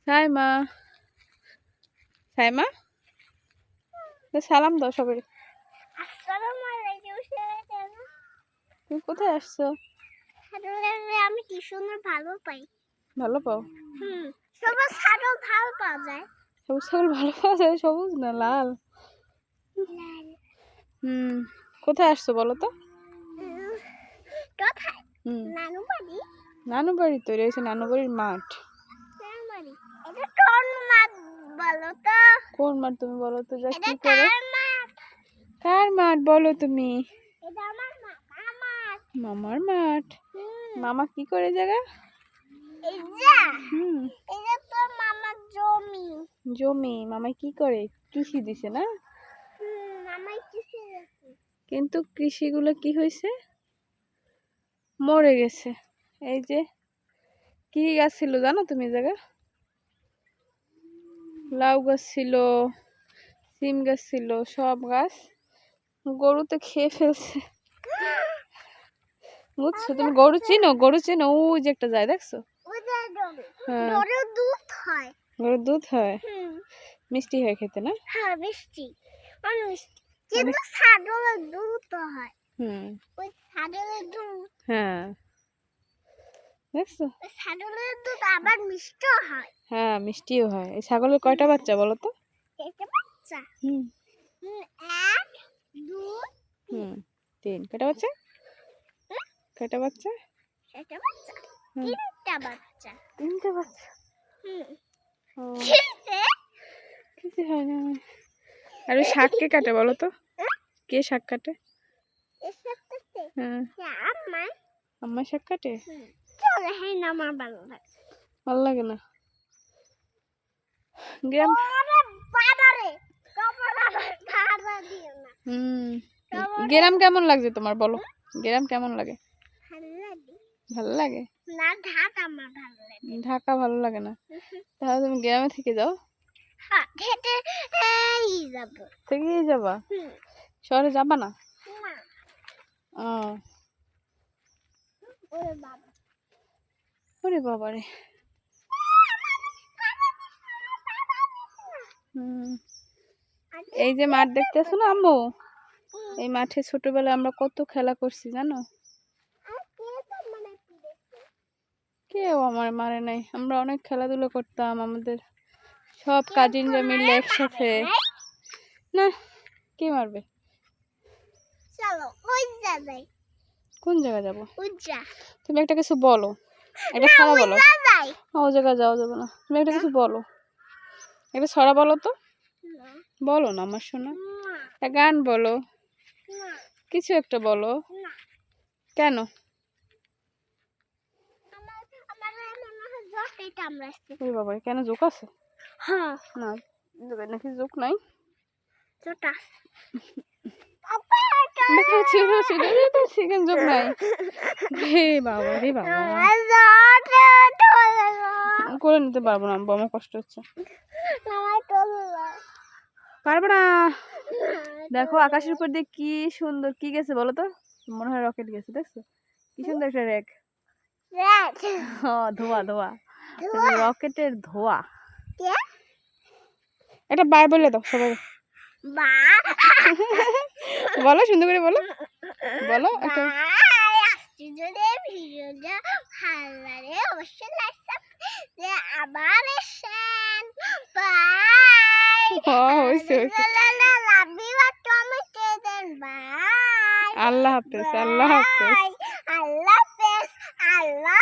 সাইমা সাইমা সালাম দাও সবাই। তুমি কোথায় আসছো? আমি কি সুন্দর ভালো পাই। ভালো পাও? সবুজ ছাগল ভালো পাওয়া যায়। সবুজ ছাগল ভালো পাওয়া যায়? সবুজ না লাল? কোথায় আসছো বলো তো? কোথায়? নানু বাড়ি। নানু বাড়ি তৈরি হয়েছে, নানু বাড়ির মাঠ। এটা কোন মাঠ বলো তো? কোন মাঠ তুমি বলো তো? যা কি করে? কার মাঠ বলো তুমি? এটা আমার মামার। মামার মাঠ? মামা কি করে জায়গা? এটা তো মামার জমি। জমি? মামাই কি করে? কৃষি দিছে না? মামাই কৃষি দিছে। কিন্তু কৃষিগুলো কি হয়েছে? মরে গেছে। এই যে কি গাছ ছিল জানো তুমি জায়গা? লাউ গাছ ছিল, সিম গাছ ছিল, সব গাছ গরুতে খেয়ে ফেলছে। বুঝছো? তুমি গরু চিনো? গরু চিনো? ওই যে একটা যায় দেখছো? হ্যাঁ, গরুর দুধ হয়। গরুর দুধ হয়, মিষ্টি হয় খেতে না? হ্যাঁ মিষ্টি, অনেক মিষ্টি। কিন্তু ছাগলের দুধ তো হয়। ওই ছাগলের দুধ। হ্যাঁ দেখছো? ছাগলের দুধ আবার মিষ্টিও হয়। হ্যাঁ মিষ্টিও হয়। এই ছাগলের কয়টা বাচ্চা বলো তো? একটা বাচ্চা। এক, দুই, তিন। কয়টা বাচ্চা? কয়টা বাচ্চা? একটা বাচ্চা। তিনটা বাচ্চা। তিনটা বাচ্চা? কিছু হয় না। আর ওই শাক কে কাটে বলো তো? কে শাক কাটে? হ্যাঁ আম্মা শাক কাটে। চলে হ্যাঁ না, আমার ভালো লাগে। ভালো লাগে না? গ্রাম গ্রাম কেমন লাগছে তোমার বলো? গ্রাম কেমন লাগে? ভালো লাগে না, ঢাকা আমার ভালো লাগে। ঢাকা ভালো লাগে না? তাহলে তুমি গ্রামে থেকে যাও। থেকেই যাবা? শহরে যাবা না? ওরে বাবা রে। এই যে মাঠ দেখতেছো না আম্মু? এই মাঠে ছোটবেলায় আমরা কত খেলা করছি জানো? কেউ আমার মারে নাই। আমরা অনেক খেলাধুলা করতাম, আমাদের সব কাজিনরা মিলে একসাথে। না, কে মারবে? চলো ওই জায়গায়। কোন জায়গায় যাবো? উজ্জা। তুমি একটা কিছু বলো, একটা ছড়া বলো। ও জায়গায় যাওয়া যাবে না। তুমি একটা কিছু বলো, একটা ছড়া বলো তো। বলো না আমার শোনা, একটা গান বলো, কিছু একটা বলো। কেন? ওই বাবা, কেন জোক আছে? না নাকি জোক নাই? জোক নাই? হে বাবা রে বাবা, করে নিতে পারবো না, আমার কষ্ট হচ্ছে। পারবো না। দেখো আকাশের উপর দিয়ে কি সুন্দর কি গেছে বলো তো? মনে হয় রকেট গেছে, দেখছো কি সুন্দর একটা রেক। ধোয়া ধোয়া, রকেটের ধোয়া। এটা বাই বলে দাও সবাই। বলো সুন্দর করে বলো, বলো একটা। আল্লাহ হাফেজ, আল্লাহ হাফেজ, আল্লাহ হাফেজ, আল্লাহ।